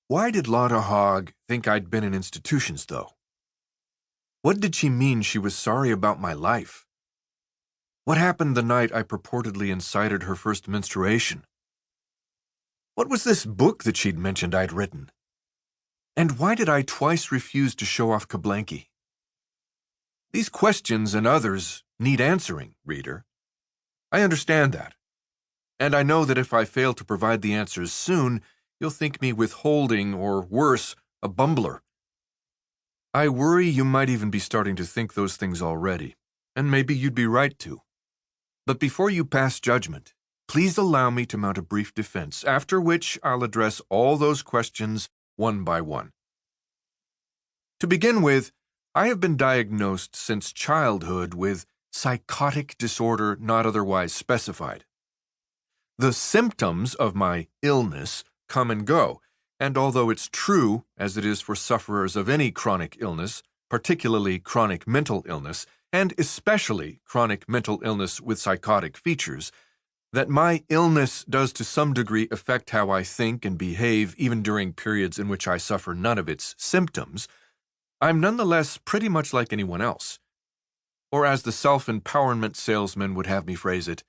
Why did Lotta Hogg think I'd been in institutions, though? What did she mean she was sorry about my life? What happened the night I purportedly incited her first menstruation? What was this book that she'd mentioned I'd written? And why did I twice refuse to show off Kablanki? These questions and others need answering, reader. I understand that. And I know that if I fail to provide the answers soon, you'll think me withholding or, worse, a bumbler. I worry you might even be starting to think those things already, and maybe you'd be right to. But before you pass judgment, please allow me to mount a brief defense, after which I'll address all those questions one by one. To begin with, I have been diagnosed since childhood with psychotic disorder not otherwise specified. The symptoms of my illness come and go, and although it's true, as it is for sufferers of any chronic illness, particularly chronic mental illness, and especially chronic mental illness with psychotic features, that my illness does to some degree affect how I think and behave even during periods in which I suffer none of its symptoms, I'm nonetheless pretty much like anyone else. Or as the self-empowerment salesman would have me phrase it,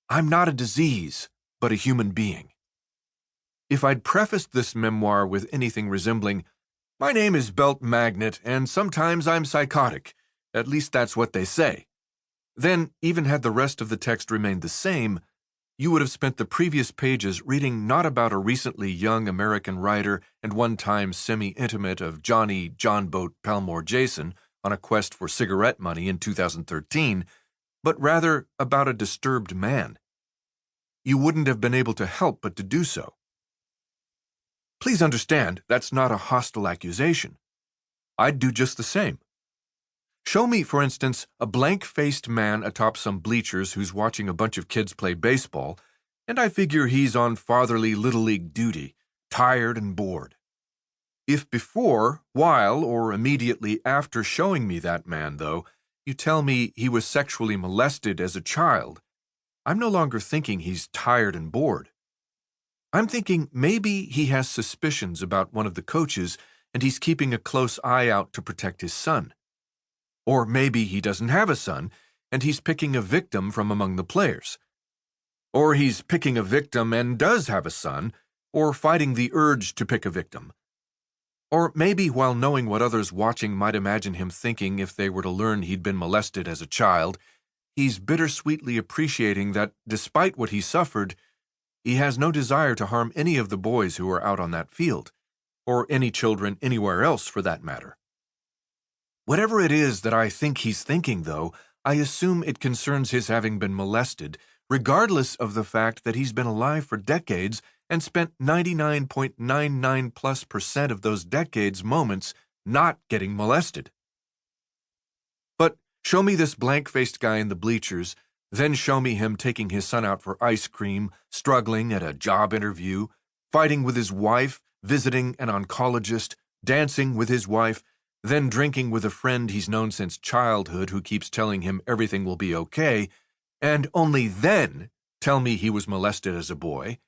I'm not a disease, but a human being. If I'd prefaced this memoir with anything resembling, my name is Belt Magnet, and sometimes I'm psychotic, at least that's what they say, then, even had the rest of the text remained the same, you would have spent the previous pages reading not about a recently young American writer and one-time semi-intimate of Johnny John Boat Palmore Jason on a quest for cigarette money in 2013, but rather about a disturbed man. You wouldn't have been able to help but to do so. Please understand, that's not a hostile accusation. I'd do just the same. Show me, for instance, a blank-faced man atop some bleachers who's watching a bunch of kids play baseball, and I figure he's on fatherly Little League duty, tired and bored. If before, while, or immediately after showing me that man, though, you tell me he was sexually molested as a child, I'm no longer thinking he's tired and bored. I'm thinking maybe he has suspicions about one of the coaches and he's keeping a close eye out to protect his son. Or maybe he doesn't have a son, and he's picking a victim from among the players. Or he's picking a victim and does have a son, or fighting the urge to pick a victim. Or maybe while knowing what others watching might imagine him thinking if they were to learn he'd been molested as a child, he's bittersweetly appreciating that, despite what he suffered, he has no desire to harm any of the boys who are out on that field, or any children anywhere else for that matter. Whatever it is that I think he's thinking, though, I assume it concerns his having been molested, regardless of the fact that he's been alive for decades and spent 99.99+% of those decades' moments not getting molested. But show me this blank-faced guy in the bleachers, then show me him taking his son out for ice cream, struggling at a job interview, fighting with his wife, visiting an oncologist, dancing with his wife, then drinking with a friend he's known since childhood who keeps telling him everything will be okay, and only then tell me he was molested as a boy.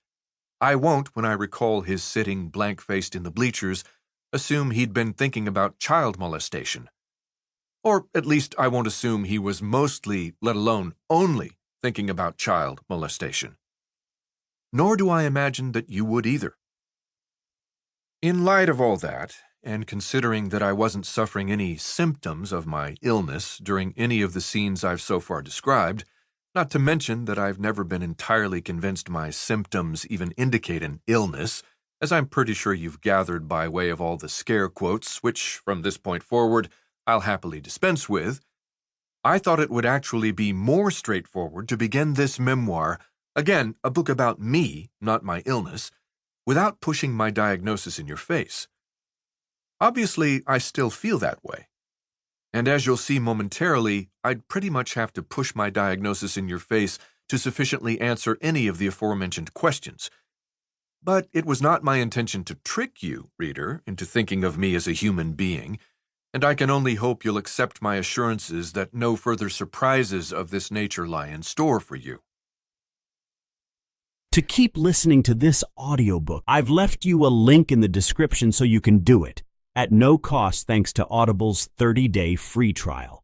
I won't, when I recall his sitting blank-faced in the bleachers, assume he'd been thinking about child molestation. Or at least I won't assume he was mostly, let alone only, thinking about child molestation. Nor do I imagine that you would either. In light of all that, and considering that I wasn't suffering any symptoms of my illness during any of the scenes I've so far described, not to mention that I've never been entirely convinced my symptoms even indicate an illness, as I'm pretty sure you've gathered by way of all the scare quotes, which, from this point forward, I'll happily dispense with, I thought it would actually be more straightforward to begin this memoir, again, a book about me, not my illness, without pushing my diagnosis in your face. Obviously, I still feel that way. And as you'll see momentarily, I'd pretty much have to push my diagnosis in your face to sufficiently answer any of the aforementioned questions. But it was not my intention to trick you, reader, into thinking of me as a human being, and I can only hope you'll accept my assurances that no further surprises of this nature lie in store for you. To keep listening to this audiobook, I've left you a link in the description so you can do it, at no cost thanks to Audible's 30-day free trial.